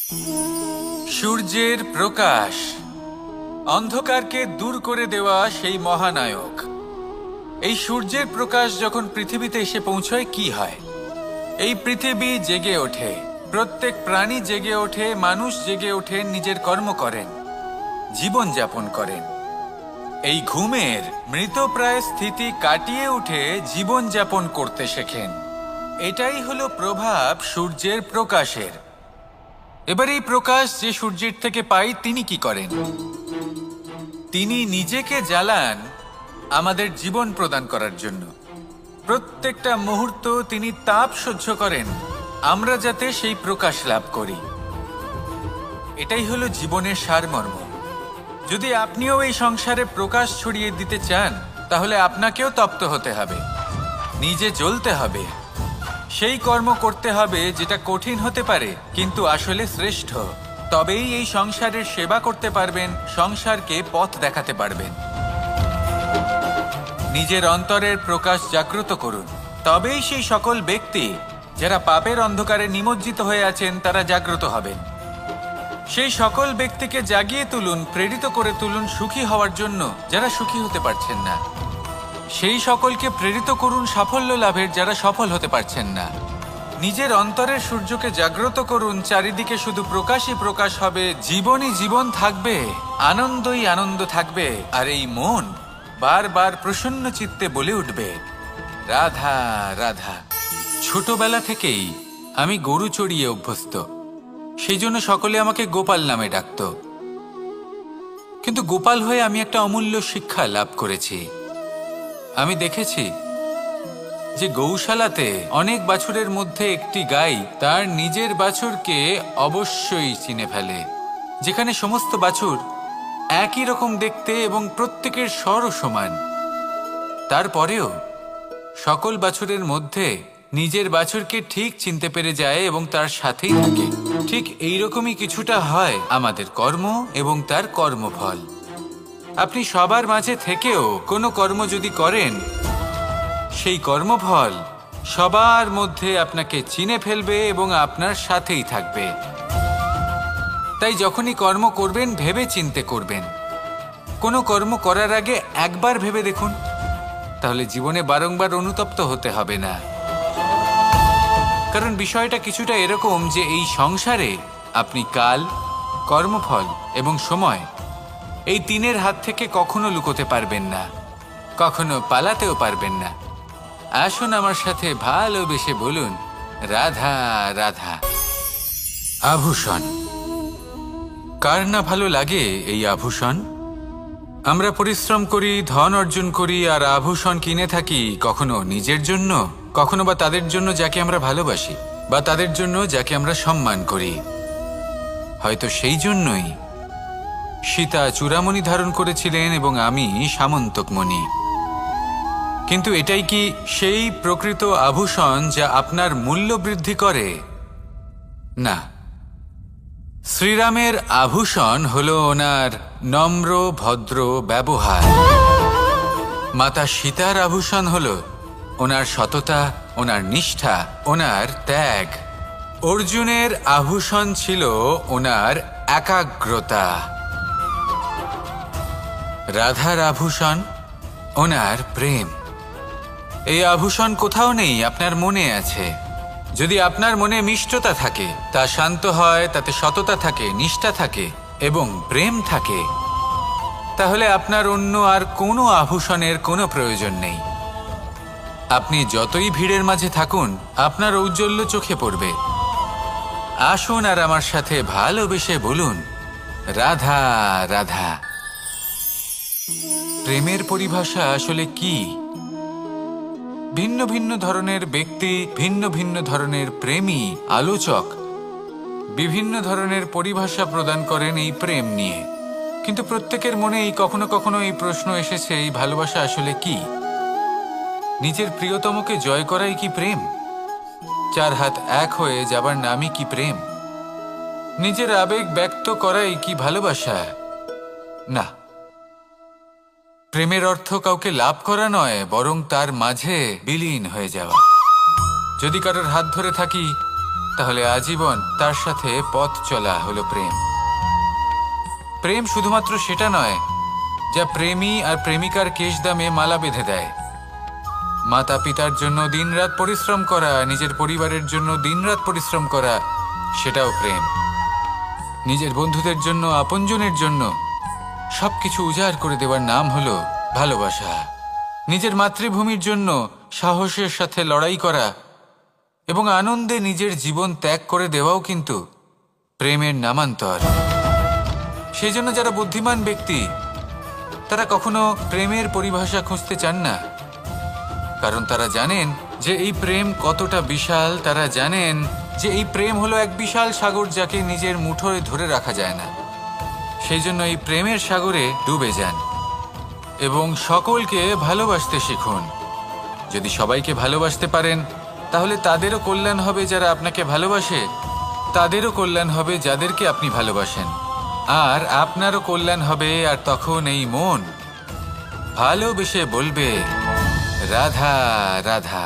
সূর্যের প্রকাশ অন্ধকারকে দূর করে দেওয়া সেই মহানায়ক। এই সূর্যের প্রকাশ যখন পৃথিবীতে এসে পৌঁছয় কি হয়? এই পৃথিবী জেগে ওঠে, প্রত্যেক প্রাণী জেগে ওঠে, মানুষ জেগে ওঠে, নিজের কর্ম করেন, জীবন যাপন করেন। এই ঘুমের মৃতপ্রায় স্থিতি কাটিয়ে উঠে জীবন যাপন করতে শেখেন। এটাই হলো প্রভাব সূর্যের প্রকাশের। এবার এই প্রকাশ যে সূর্যের থেকে পাই তিনি কি করেন? তিনি নিজেকে জ্বালান আমাদের জীবন প্রদান করার জন্য। প্রত্যেকটা মুহূর্ত তিনি তাপ সহ্য করেন আমরা যাতে সেই প্রকাশ লাভ করি। এটাই হলো জীবনের সারমর্ম। যদি আপনিও এই সংসারে প্রকাশ ছড়িয়ে দিতে চান তাহলে আপনাকেও তপ্ত হতে হবে, নিজে জ্বলতে হবে, সেই কর্ম করতে হবে যেটা কঠিন হতে পারে কিন্তু আসলে শ্রেষ্ঠ। তবেই এই সংসারের সেবা করতে পারবেন, সংসারকে পথ দেখাতে পারবেন। নিজের অন্তরের প্রকাশ জাগ্রত করুন, তবেই সেই সকল ব্যক্তি যারা পাপের অন্ধকারে নিমজ্জিত হয়ে আছেন তারা জাগ্রত হবেন। সেই সকল ব্যক্তিকে জাগিয়ে তুলুন, প্রেরিত করে তুলুন সুখী হওয়ার জন্য যারা সুখী হতে পারছেন না। সেই সকলকে প্রেরিত করুন সাফল্য লাভের যারা সফল হতে পারছেন না। নিজের অন্তরের সূর্যকে জাগ্রত করুন, চারিদিকে শুধু প্রকাশই প্রকাশ হবে, জীবনই জীবন থাকবে, আনন্দই আনন্দ থাকবে। আর এই মন বারবার প্রসন্ন চিত্তে বলে উঠবে রাধা রাধা। ছোটবেলা থেকেই আমি গরু চড়িয়ে অভ্যস্ত, সেই জন্য সকলে আমাকে গোপাল নামে ডাকত। কিন্তু গোপাল হয়ে আমি একটা অমূল্য শিক্ষা লাভ করেছি। আমি দেখেছি যে গৌশালাতে অনেক বাছুরের মধ্যে একটি গাই তার নিজের বাছুরকে অবশ্যই চিনে ফেলে। যেখানে সমস্ত বাছুর একই রকম দেখতে এবং প্রত্যেকের স্বরও সমান, তারপরেও সকল বাছুরের মধ্যে নিজের বাছুরকে ঠিক চিনতে পেরে যায় এবং তার সাথেই থাকে। ঠিক এইরকমই কিছুটা হয় আমাদের কর্ম এবং তার কর্মফল। আপনি সবার মাঝে থেকেও কোনো কর্ম যদি করেন, সেই কর্মফল সবার মধ্যে আপনাকে চিনে ফেলবে এবং আপনার সাথেই থাকবে। তাই যখনই কর্ম করবেন ভেবে চিন্তে করবেন। কোনো কর্ম করার আগে একবার ভেবে দেখুন, তাহলে জীবনে বারংবার অনুতপ্ত হতে হবে না। কারণ বিষয়টা কিছুটা এরকম যে এই সংসারে আপনি কাল, কর্মফল এবং সময় এই তিনের হাত থেকে কখনো লুকোতে পারবেন না, কখনো পালাতেও পারবেন না। আসুন আমার সাথে ভালোবেসে বলুন রাধা রাধা। আভূষণ কার না ভালো লাগে এই আভূষণ? আমরা পরিশ্রম করি, ধন অর্জন করি আর আভূষণ কিনে থাকি, কখনো নিজের জন্য, কখনো বা তাদের জন্য যাকে আমরা ভালোবাসি, বা তাদের জন্য যাকে আমরা সম্মান করি। হয়তো সেই জন্যই সীতা চূড়ামণি ধারণ করেছিলেন এবং আমি সামন্তকমণি। কিন্তু এটাই কি সেই প্রকৃত আভূষণ যা আপনার মূল্য বৃদ্ধি করে? না। শ্রীরামের আভূষণ হলো ওনার নম্র ভদ্র ব্যবহার। মাতা সীতার আভূষণ হলো ওনার সততা, ওনার নিষ্ঠা, ওনার ত্যাগ। অর্জুনের আভূষণ ছিল ওনার একাগ্রতা। রাধার আভূষণ ওনার প্রেম। এই আভূষণ কোথাও নেই, আপনার মনে আছে। যদি আপনার মনে মিষ্টতা থাকে, তা শান্ত হয়, তাতে সততা থাকে, নিষ্ঠা থাকে এবং প্রেম থাকে, তাহলে আপনার অন্য আর কোনো আভূষণের কোনো প্রয়োজন নেই। আপনি যতই ভিড়ের মাঝে থাকুন আপনার ঔজ্জ্বল্য চোখে পড়বে। আসুন আর আমার সাথে ভালোবেসে বলুন রাধা রাধা। প্রেমের পরিভাষা আসলে কি? ভিন্ন ভিন্ন ধরনের ব্যক্তি, ভিন্ন ভিন্ন ধরনের প্রেমী, আলোচক বিভিন্ন ধরনের পরিভাষা প্রদান করেন এই প্রেম নিয়ে। কিন্তু প্রত্যেকের মনেই কখনো কখনো এই প্রশ্ন এসেছে, এই ভালোবাসা আসলে কি? নিজের প্রিয়তমকে জয় করাই কি প্রেম? চার হাত এক হয়ে যাবার নামই কি প্রেম? নিজের আবেগ ব্যক্ত করাই কি ভালোবাসা? না। প্রেমের অর্থ কাউকে লাভ করা নয়, বরং তার মাঝে বিলীন হয়ে যাওয়া। যদি কারোর হাত ধরে থাকি তাহলে আজীবন তার সাথে পথ চলা হলো প্রেম। প্রেম শুধুমাত্র সেটা নয় যা প্রেমী আর প্রেমিকার কেশদামে মালা বেঁধে দেয়। মাতা পিতার জন্য দিনরাত পরিশ্রম করা, নিজের পরিবারের জন্য দিনরাত পরিশ্রম করা, সেটাও প্রেম। নিজের বন্ধুদের জন্য, আপনজনের জন্য সবকিছু উজাড় করে দেওয়ার নাম হলো ভালোবাসা। নিজের মাতৃভূমির জন্য সাহসের সাথে লড়াই করা এবং আনন্দে নিজের জীবন ত্যাগ করে দেওয়াও কিন্তু প্রেমের নামান্তর। সেই জন্য যারা বুদ্ধিমান ব্যক্তি তারা কখনো প্রেমের পরিভাষা খুঁজতে চান না, কারণ তারা জানেন যে এই প্রেম কতটা বিশাল। তারা জানেন যে এই প্রেম হলো এক বিশাল সাগর যাকে নিজের মুঠোয় ধরে রাখা যায় না। সেই জন্য এই প্রেমের সাগরে ডুবে যান এবং সকলকে ভালোবাসতে শিখুন। যদি সবাইকে ভালোবাসতে পারেন তাহলে তাদেরও কল্যাণ হবে যারা আপনাকে ভালোবাসে, তাদেরও কল্যাণ হবে যাদেরকে আপনি ভালোবাসেন, আর আপনারও কল্যাণ হবে। আর তখন এই মন ভালোবেসে বলবে রাধা রাধা।